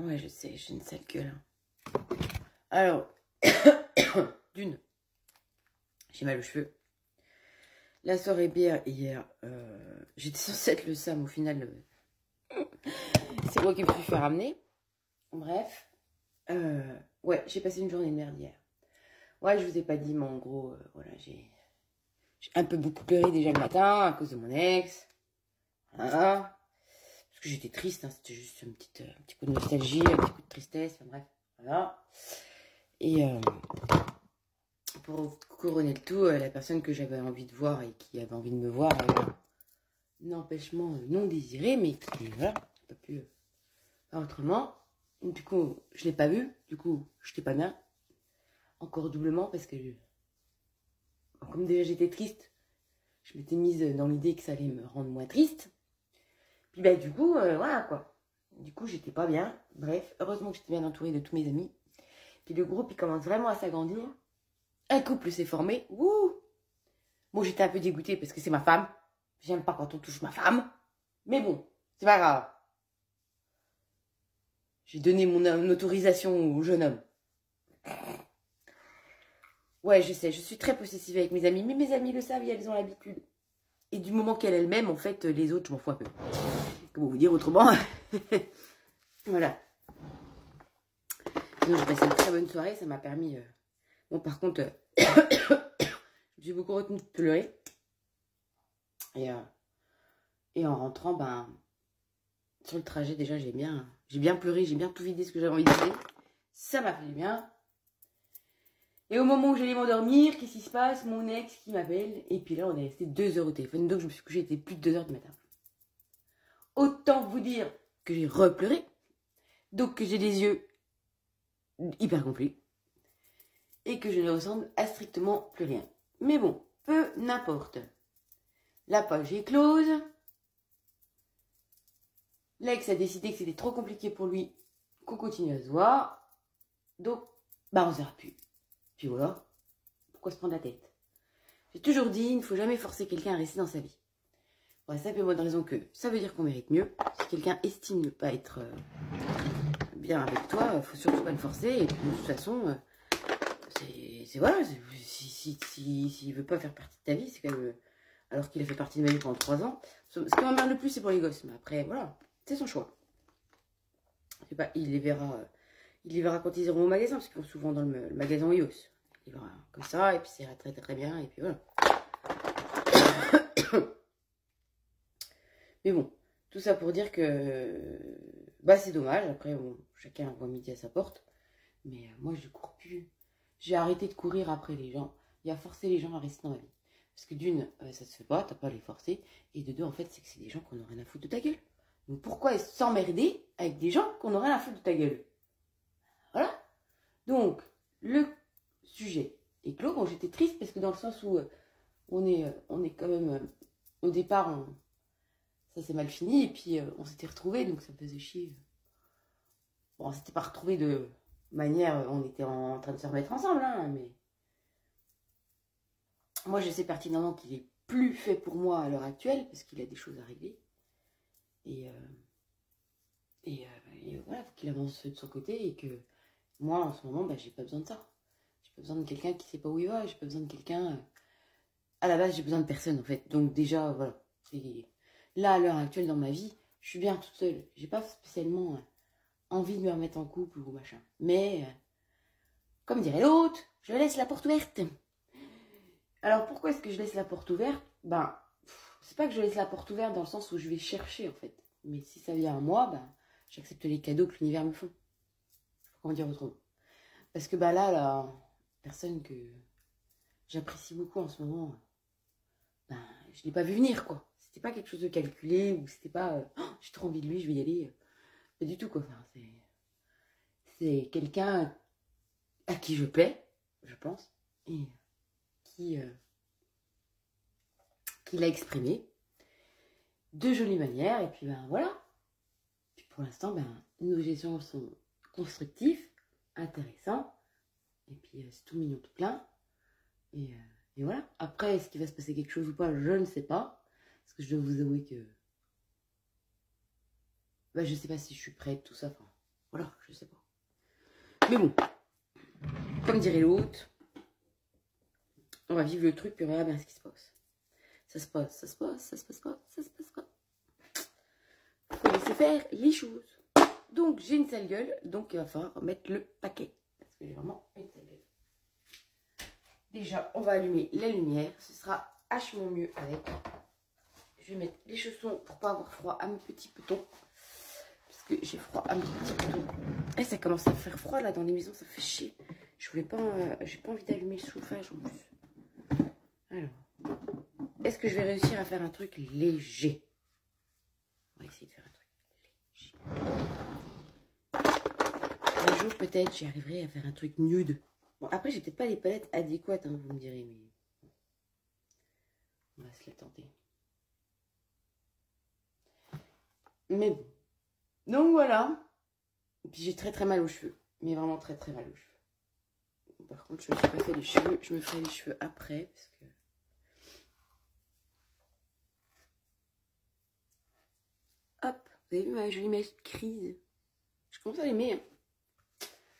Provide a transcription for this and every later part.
Ouais, je sais, j'ai une sale gueule. Alors, d'une, j'ai mal aux cheveux. La soirée bière hier, j'étais censée être le Sam, au final, c'est moi qui me suis fait ramener. Bref, ouais, j'ai passé une journée de merde hier. Ouais, je vous ai pas dit, mais en gros, voilà, j'ai un peu beaucoup pleuré déjà le matin à cause de mon ex. Voilà. Parce que j'étais triste, hein, c'était juste un petit coup de nostalgie, un petit coup de tristesse, enfin bref, voilà. Et pour couronner le tout, la personne que j'avais envie de voir et qui avait envie de me voir un empêchement non désiré, mais qui, voilà, n'a pas pu faire autrement. Du coup, je l'ai pas vu, du coup, je n'étais pas bien. Encore doublement parce que, comme déjà j'étais triste, je m'étais mise dans l'idée que ça allait me rendre moins triste. Puis bah du coup, voilà quoi. Du coup, j'étais pas bien. Bref, heureusement que j'étais bien entourée de tous mes amis. Puis le groupe, il commence vraiment à s'agrandir. Un couple s'est formé. Wouh! Bon, j'étais un peu dégoûtée parce que c'est ma femme. J'aime pas quand on touche ma femme. Mais bon, c'est pas grave. J'ai donné mon autorisation au jeune homme. Ouais, je sais, je suis très possessive avec mes amis. Mais mes amis le savent et elles ont l'habitude. Et du moment qu'elles m'aiment, en fait, les autres, je m'en fous un peu. Comment vous dire autrement? Voilà. Donc, j'ai passé une très bonne soirée. Ça m'a permis... Bon, par contre, j'ai beaucoup retenu de pleurer. Et en rentrant, ben... Sur le trajet, déjà, j'ai bien pleuré. J'ai bien tout vidé ce que j'avais envie de dire. Ça m'a fait du bien. Et au moment où j'allais m'endormir, qu'est-ce qui se passe? Mon ex qui m'appelle. Et puis là, on est resté 2 heures au téléphone. Donc, je me suis couchée, il était plus de 2 heures du matin. Autant vous dire que j'ai repleuré. Donc, que j'ai des yeux hyper complets. Et que je ne ressemble à strictement plus rien. Mais bon, peu n'importe. La page est close. L'ex a décidé que c'était trop compliqué pour lui qu'on continue à se voir. Donc, bah on se verra plus. Puis voilà, pourquoi se prendre la tête? J'ai toujours dit, il ne faut jamais forcer quelqu'un à rester dans sa vie. Pour la simple et bonne raison que ça veut dire qu'on mérite mieux. Si quelqu'un estime ne pas être bien avec toi, il ne faut surtout pas le forcer. Et puis de toute façon, c'est voilà, s'il ne veut pas faire partie de ta vie, c'est quand même... alors qu'il a fait partie de ma vie pendant 3 ans. Ce qui m'emmerde le plus, c'est pour les gosses. Mais après, voilà, c'est son choix. Je sais pas, il les verra quand ils iront au magasin, parce qu'ils vont souvent dans le magasin Oyos. Il verra comme ça, et puis c'est très très bien, et puis voilà. Mais bon, tout ça pour dire que bah c'est dommage. Après, bon, chacun voit midi à sa porte. Mais moi, je cours plus. J'ai arrêté de courir après les gens. Il y a forcé les gens à rester dans la vie. Parce que d'une, ça se fait pas, t'as pas à les forcer. Et de deux, en fait, c'est que c'est des gens qu'on n'a rien à foutre de ta gueule. Donc pourquoi s'emmerder avec des gens qu'on n'a rien à foutre de ta gueule? Voilà. Donc, le sujet est clos. Bon, j'étais triste parce que dans le sens où on est quand même... au départ, ça s'est mal fini. Et puis, on s'était retrouvés, donc ça me faisait chier. Bon, on s'était pas retrouvés de manière... On était en train de se remettre ensemble, hein, mais... Moi, je sais pertinemment qu'il est plus fait pour moi à l'heure actuelle, parce qu'il a des choses à régler. Et voilà, il faut qu'il avance de son côté, et que moi, en ce moment, bah, j'ai pas besoin de ça. J'ai pas besoin de quelqu'un qui sait pas où il va, j'ai pas besoin de quelqu'un... À la base, j'ai besoin de personne, en fait. Donc déjà, voilà. Là, à l'heure actuelle, dans ma vie, je suis bien toute seule. J'ai pas spécialement envie de me remettre en couple ou machin. Mais, comme dirait l'autre, je laisse la porte ouverte. Alors, pourquoi est-ce que je laisse la porte ouverte? Ben, c'est pas que je laisse la porte ouverte dans le sens où je vais chercher, en fait. Mais si ça vient à moi, ben, j'accepte les cadeaux que l'univers me font. Comment dire autrement? Parce que, bah là, la personne que j'apprécie beaucoup en ce moment, ben, je l'ai pas vu venir, quoi. C'était pas quelque chose de calculé, ou c'était pas oh, j'ai trop envie de lui, je vais y aller. Pas du tout, quoi. Enfin, c'est quelqu'un à qui je plais, je pense, et qui l'a exprimé de jolies manières, et puis ben voilà. Puis pour l'instant, ben, nos échanges sont constructifs, intéressants, et puis c'est tout mignon, tout plein. Et voilà. Après, est-ce qu'il va se passer quelque chose ou pas, je ne sais pas. Parce que je dois vous avouer que... bah, je sais pas si je suis prête, tout ça. Enfin, Voilà, je sais pas. Mais bon, comme dirait l'autre, on va vivre le truc puis on verra bien ce qui se passe. Ça se passe, ça se passe, ça se passe pas, ça se passe pas. Faut laisser faire les choses. Donc j'ai une sale gueule, donc il va falloir mettre le paquet. Parce que j'ai vraiment une sale gueule. Déjà, on va allumer la lumière. Ce sera vachement mieux avec. Je vais mettre les chaussons pour pas avoir froid à mes petits petons. Parce que j'ai froid à mes petits petons. Et ça commence à faire froid là dans les maisons, ça fait chier. Je voulais pas, j'ai pas envie d'allumer le chauffage en plus. Alors, est-ce que je vais réussir à faire un truc léger? On va essayer de faire un truc léger. Un jour peut-être j'y arriverai à faire un truc nude. Bon, après j'ai peut-être pas les palettes adéquates, hein, vous me direz, mais on va se la tenter. Mais bon. Donc voilà. Et puis j'ai très très mal aux cheveux. Mais vraiment très très mal aux cheveux. Par contre, je ne me suis pas fait les cheveux. Je me ferai les cheveux après. Parce que... Hop. Vous avez vu ma jolie mèche crise? Je commence à l'aimer. Hein.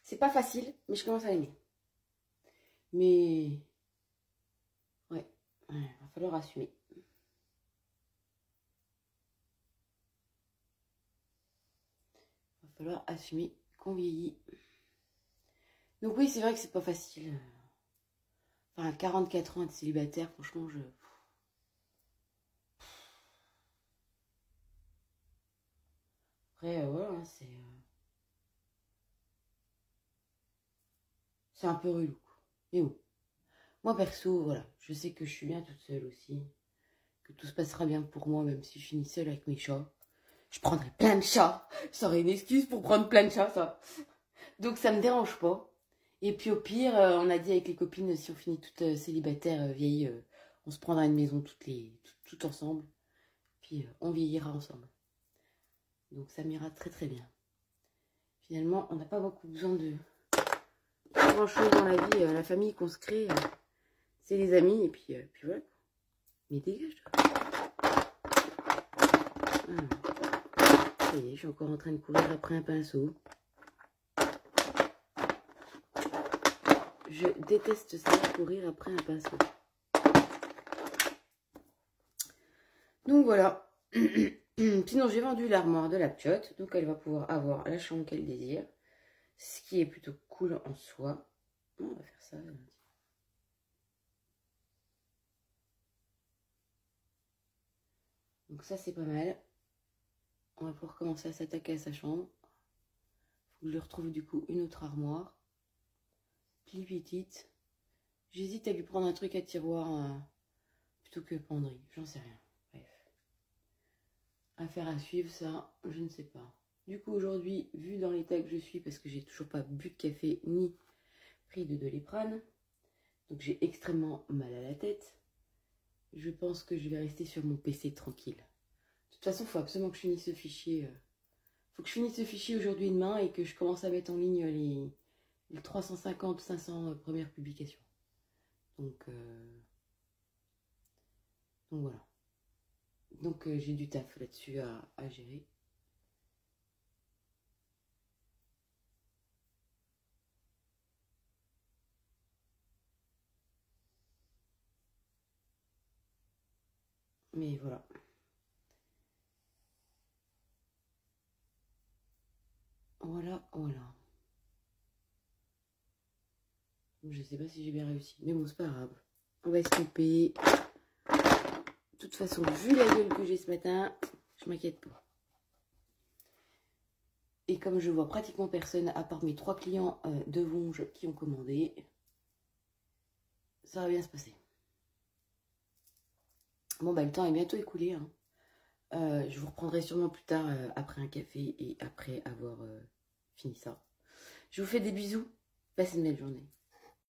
C'est pas facile, mais je commence à l'aimer. Mais... Ouais. Va falloir assumer. Va falloir assumer qu'on vieillit. Donc oui, c'est vrai que c'est pas facile. Enfin, 44 ans être célibataire, franchement, je... Après, voilà, c'est un peu relou. Mais bon. Moi, perso, voilà, je sais que je suis bien toute seule aussi. Que tout se passera bien pour moi, même si je finis seule avec mes chats. Je prendrai plein de chats. Ça aurait une excuse pour prendre plein de chats, ça. Donc, ça me dérange pas. Et puis, au pire, on a dit avec les copines, si on finit toutes célibataires, vieilles, on se prendra une maison toutes ensemble. Puis, on vieillira ensemble. Donc, ça m'ira très très bien. Finalement, on n'a pas beaucoup besoin de grand chose dans la vie. La famille qu'on se crée, c'est les amis. Et puis voilà. Mais dégage, toi. Ça y est, je suis encore en train de courir après un pinceau. Je déteste ça, courir après un pinceau. Donc voilà. Sinon, j'ai vendu l'armoire de la piotte. Donc, elle va pouvoir avoir la chambre qu'elle désire. Ce qui est plutôt cool en soi. On va faire ça. Donc ça, c'est pas mal. On va pouvoir commencer à s'attaquer à sa chambre. Faut que je lui retrouve du coup une autre armoire. Plus petite. J'hésite à lui prendre un truc à tiroir plutôt que penderie. J'en sais rien. Bref. Affaire à suivre, ça, je ne sais pas. Du coup, aujourd'hui, vu dans l'état que je suis, parce que j'ai toujours pas bu de café ni pris de Doliprane, donc j'ai extrêmement mal à la tête, je pense que je vais rester sur mon PC tranquille. De toute façon, il faut absolument que je finisse ce fichier. Faut que je finisse ce fichier aujourd'hui et demain et que je commence à mettre en ligne les 350-500 premières publications. Donc voilà. Donc j'ai du taf là-dessus à gérer. Mais voilà. Voilà. Je sais pas si j'ai bien réussi. Mais bon, c'est pas grave. On va estomper. De toute façon, vu la gueule que j'ai ce matin, je m'inquiète pas. Et comme je vois pratiquement personne, à part mes 3 clients de Vonge qui ont commandé, ça va bien se passer. Bon, bah le temps est bientôt écoulé. Hein. Je vous reprendrai sûrement plus tard après un café et après avoir fini ça. Je vous fais des bisous. Passez une belle journée.